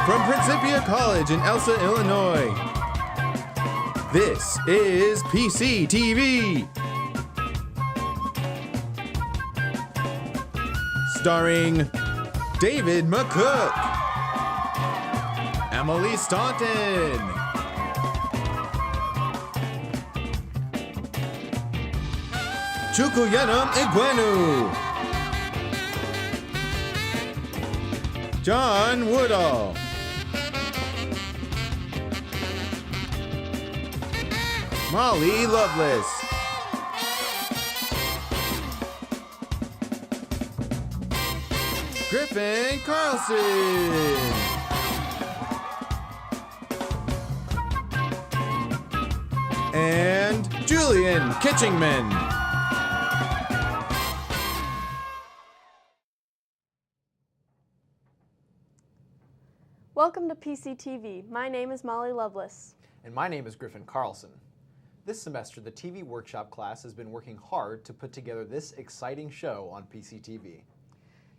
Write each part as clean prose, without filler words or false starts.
From Principia College in Elsa, Illinois, this is PCTV. Starring David McCook, Emily Staunton, Chukwuyenam Igwenu, John Woodall, Molly Lovelace, Griffin Carlson, and Julian Kitchingman. Welcome to PCTV. My name is Molly Lovelace. And my name is Griffin Carlson. This semester, the TV workshop class has been working hard to put together this exciting show on PCTV.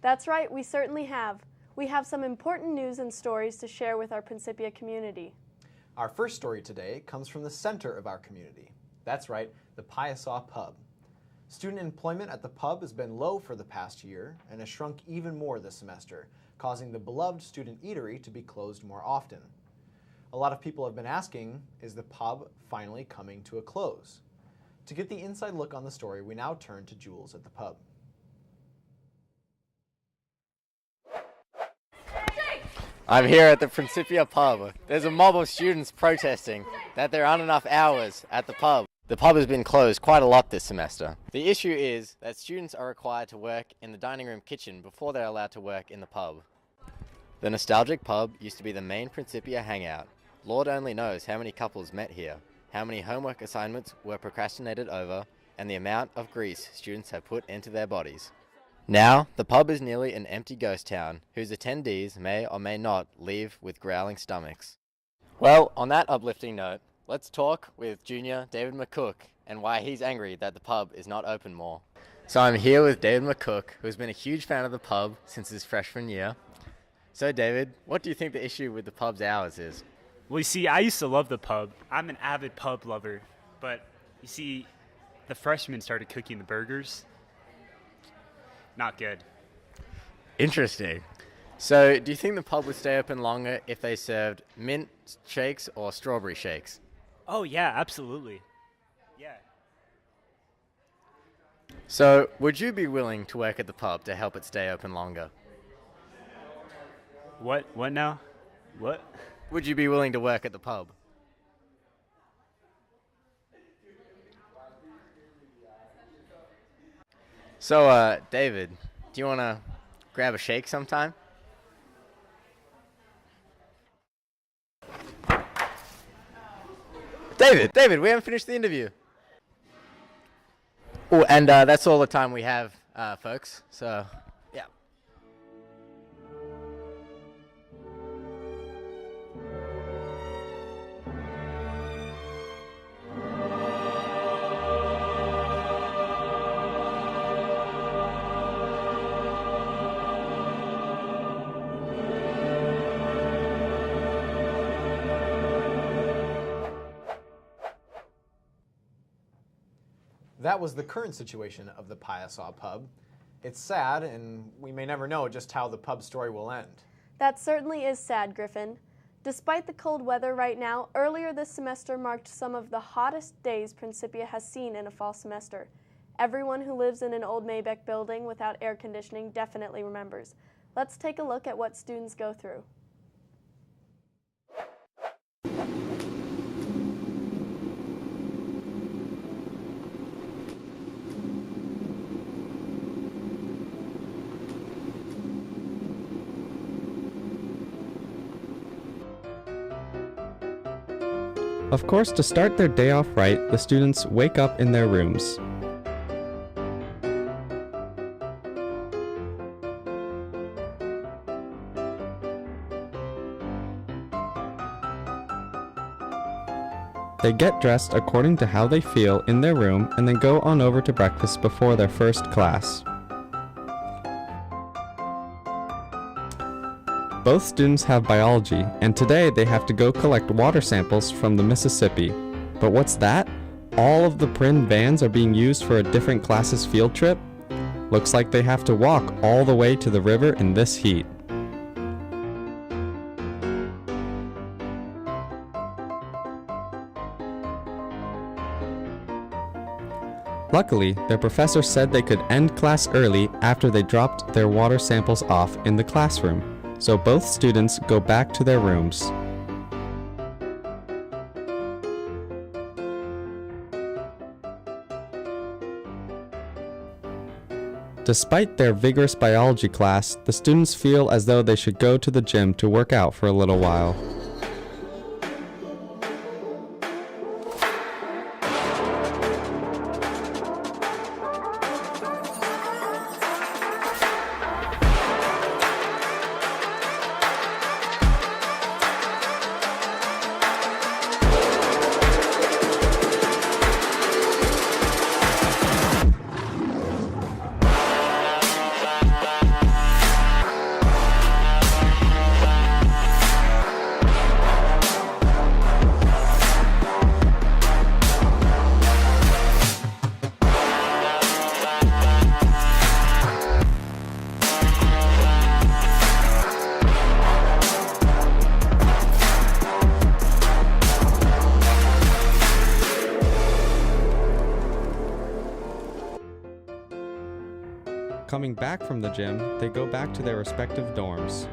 That's right, we certainly have. We have some important news and stories to share with our Principia community. Our first story today comes from the center of our community. That's right, the Piasaw Pub. Student employment at the pub has been low for the past year and has shrunk even more this semester, causing the beloved student eatery to be closed more often. A lot of people have been asking, is the pub finally coming to a close? To get the inside look on the story, we now turn to Jules at the pub. I'm here at the Principia pub. There's a mob of students protesting that there aren't enough hours at the pub. The pub has been closed quite a lot this semester. The issue is that students are required to work in the dining room kitchen before they're allowed to work in the pub. The nostalgic pub used to be the main Principia hangout. Lord only knows how many couples met here, how many homework assignments were procrastinated over, and the amount of grease students have put into their bodies. Now, the pub is nearly an empty ghost town, whose attendees may or may not leave with growling stomachs. Well, on that uplifting note, let's talk with Junior David McCook and why he's angry that the pub is not open more. So I'm here with David McCook, who's been a huge fan of the pub since his freshman year. So David, what do you think the issue with the pub's hours is? Well, you see, I used to love the pub. I'm an avid pub lover. But, you see, the freshmen started cooking the burgers. Not good. Interesting. So, do you think the pub would stay open longer if they served mint shakes or strawberry shakes? Oh, yeah, absolutely. Yeah. So, would you be willing to work at the pub to help it stay open longer? What now? What? Would you be willing to work at the pub? So, David, do you want to grab a shake sometime? David, we haven't finished the interview. Oh, and that's all the time we have, folks. So, yeah. That was the current situation of the Piasaw Pub. It's sad, and we may never know just how the pub story will end. That certainly is sad, Griffin. Despite the cold weather right now, earlier this semester marked some of the hottest days Principia has seen in a fall semester. Everyone who lives in an old Mabeck building without air conditioning definitely remembers. Let's take a look at what students go through. Of course, to start their day off right, the students wake up in their rooms. They get dressed according to how they feel in their room and then go on over to breakfast before their first class. Both students have biology, and today they have to go collect water samples from the Mississippi. But what's that? All of the Prin vans are being used for a different class's field trip? Looks like they have to walk all the way to the river in this heat. Luckily, their professor said they could end class early after they dropped their water samples off in the classroom, so both students go back to their rooms. Despite their vigorous biology class, the students feel as though they should go to the gym to work out for a little while. Coming back from the gym, they go back to their respective dorms.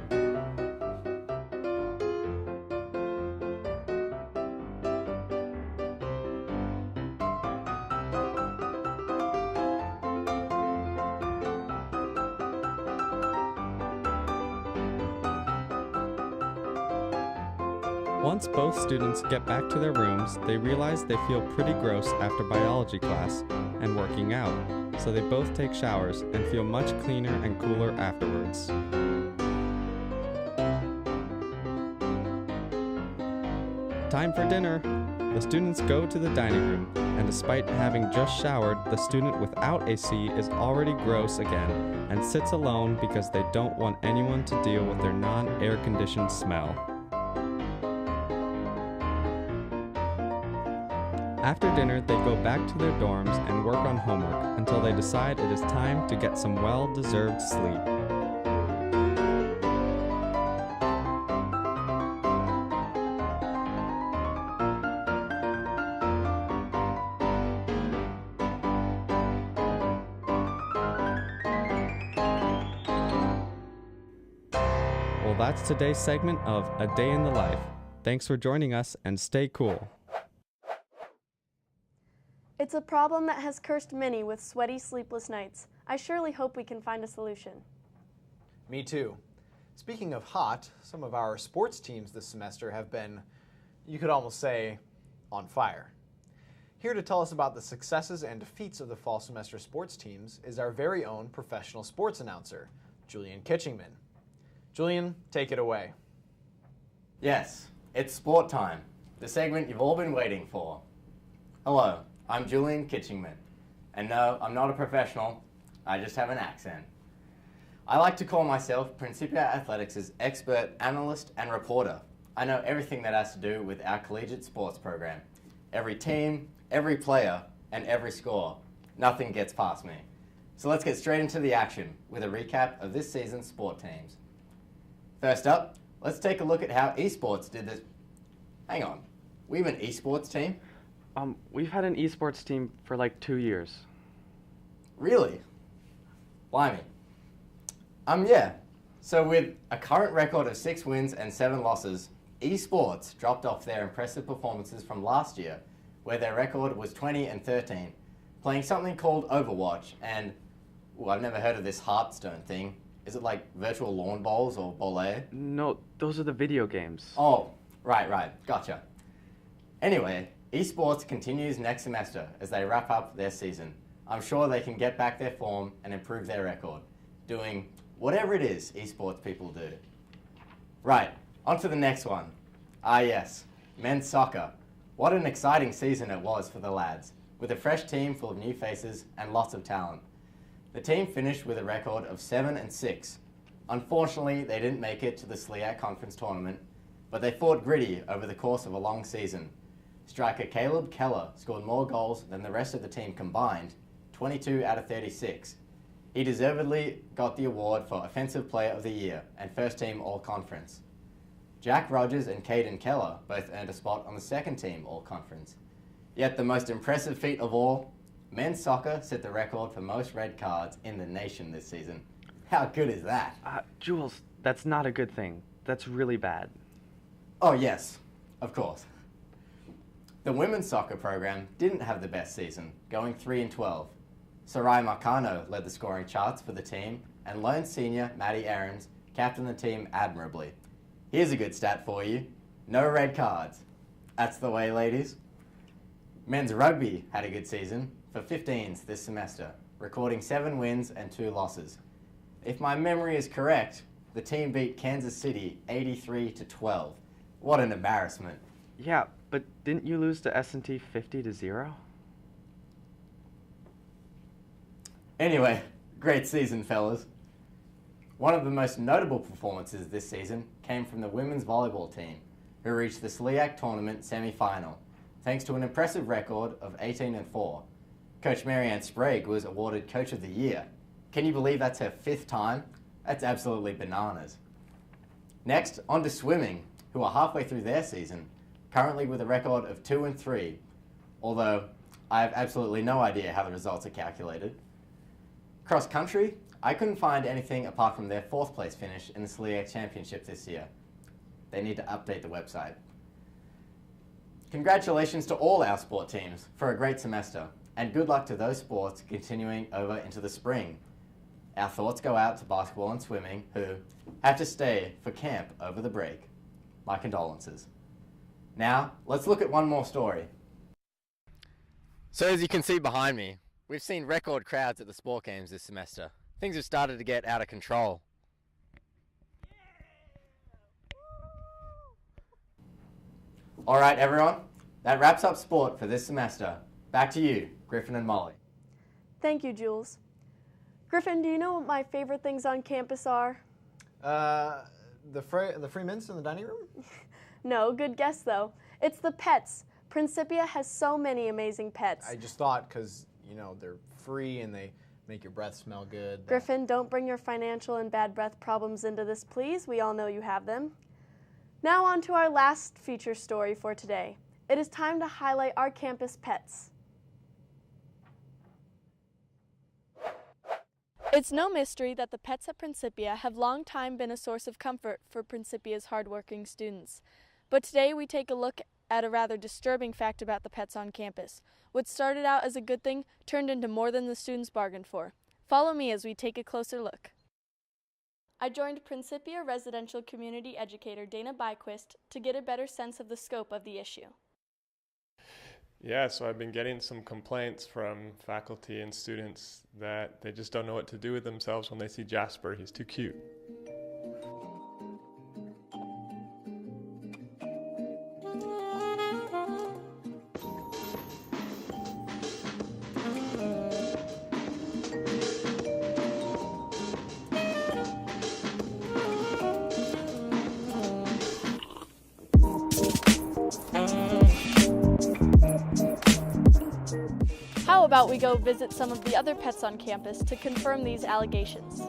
Once both students get back to their rooms, they realize they feel pretty gross after biology class and working out, so they both take showers and feel much cleaner and cooler afterwards. Time for dinner! The students go to the dining room, and despite having just showered, the student without AC is already gross again and sits alone because they don't want anyone to deal with their non-air-conditioned smell. After dinner, they go back to their dorms and work on homework until they decide it is time to get some well-deserved sleep. Well, that's today's segment of A Day in the Life. Thanks for joining us and stay cool. It's a problem that has cursed many with sweaty, sleepless nights. I surely hope we can find a solution. Me too. Speaking of hot, some of our sports teams this semester have been, you could almost say, on fire. Here to tell us about the successes and defeats of the fall semester sports teams is our very own professional sports announcer, Julian Kitchingman. Julian, take it away. Yes, it's sport time, the segment you've all been waiting for. Hello, I'm Julian Kitchingman, and no, I'm not a professional, I just have an accent. I like to call myself Principia Athletics' expert analyst and reporter. I know everything that has to do with our collegiate sports program. Every team, every player, and every score. Nothing gets past me. So let's get straight into the action with a recap of this season's sport teams. First up, let's take a look at how esports did this. Hang on, we have an esports team? We've had an esports team for like 2 years. Really? Blimey. Yeah. So with a current record of 6 wins and 7 losses, esports dropped off their impressive performances from last year, where their record was 20 and 13, playing something called Overwatch and, I've never heard of this Hearthstone thing. Is it like virtual lawn bowls or volley? No, those are the video games. Oh, right, gotcha. Anyway, esports continues next semester as they wrap up their season. I'm sure they can get back their form and improve their record, doing whatever it is esports people do. Right, on to the next one. Yes, men's soccer. What an exciting season it was for the lads, with a fresh team full of new faces and lots of talent. The team finished with a record of 7 and 6. Unfortunately, they didn't make it to the SLIAC Conference Tournament, but they fought gritty over the course of a long season. Striker Caleb Keller scored more goals than the rest of the team combined, 22 out of 36. He deservedly got the award for Offensive Player of the Year and First Team All-Conference. Jack Rogers and Caden Keller both earned a spot on the Second Team All-Conference. Yet the most impressive feat of all, men's soccer set the record for most red cards in the nation this season. How good is that? Jules, that's not a good thing. That's really bad. Oh yes, of course. The women's soccer program didn't have the best season, going 3-12. Sarai Marcano led the scoring charts for the team, and lone senior Maddie Aarons captained the team admirably. Here's a good stat for you. No red cards. That's the way, ladies. Men's rugby had a good season for 15s this semester, recording 7 wins and 2 losses. If my memory is correct, the team beat Kansas City 83-12. What an embarrassment. Yeah, but didn't you lose to S&T 50-0? Anyway, great season, fellas. One of the most notable performances this season came from the women's volleyball team, who reached the SLIAC tournament semi-final, thanks to an impressive record of 18-4. Coach Marianne Sprague was awarded Coach of the Year. Can you believe that's her 5th time? That's absolutely bananas. Next, on to swimming, who are halfway through their season, currently with a record of 2-3, although I have absolutely no idea how the results are calculated. Cross country, I couldn't find anything apart from their 4th place finish in the SLIAC Championship this year. They need to update the website. Congratulations to all our sport teams for a great semester, and good luck to those sports continuing over into the spring. Our thoughts go out to basketball and swimming, who have to stay for camp over the break. My condolences. Now, let's look at one more story. So as you can see behind me, we've seen record crowds at the sport games this semester. Things have started to get out of control. Alright everyone, that wraps up sport for this semester. Back to you, Griffin and Molly. Thank you, Jules. Griffin, do you know what my favorite things on campus are? The free mints in the dining room? No, good guess though. It's the pets. Principia has so many amazing pets. I just thought because, you know, they're free and they make your breath smell good. Griffin, don't bring your financial and bad breath problems into this, please. We all know you have them. Now on to our last feature story for today. It is time to highlight our campus pets. It's no mystery that the pets at Principia have long time been a source of comfort for Principia's hardworking students. But today we take a look at a rather disturbing fact about the pets on campus. What started out as a good thing turned into more than the students bargained for. Follow me as we take a closer look. I joined Principia residential community educator Dana Byquist to get a better sense of the scope of the issue. Yeah, so I've been getting some complaints from faculty and students that they just don't know what to do with themselves when they see Jasper. He's too cute. How about we go visit some of the other pets on campus to confirm these allegations?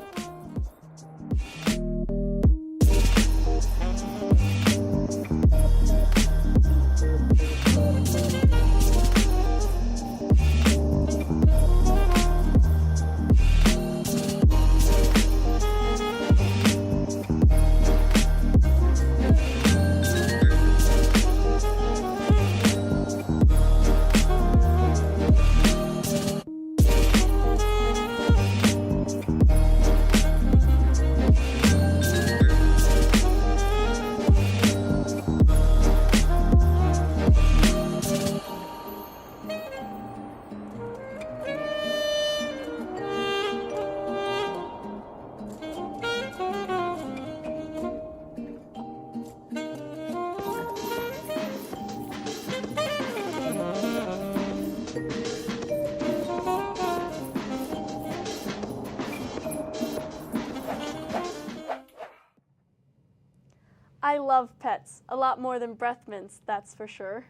I love pets, a lot more than breath mints, that's for sure.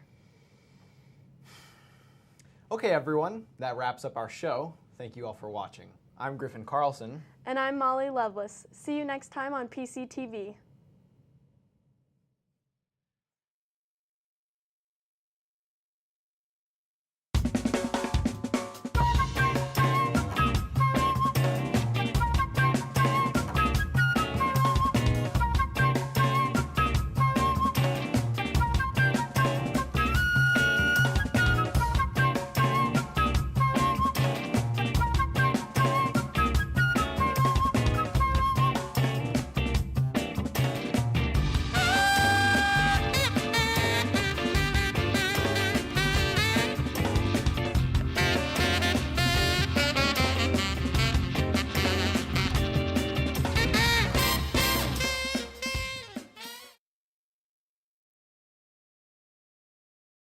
Okay, everyone, that wraps up our show. Thank you all for watching. I'm Griffin Carlson. And I'm Molly Lovelace. See you next time on PCTV.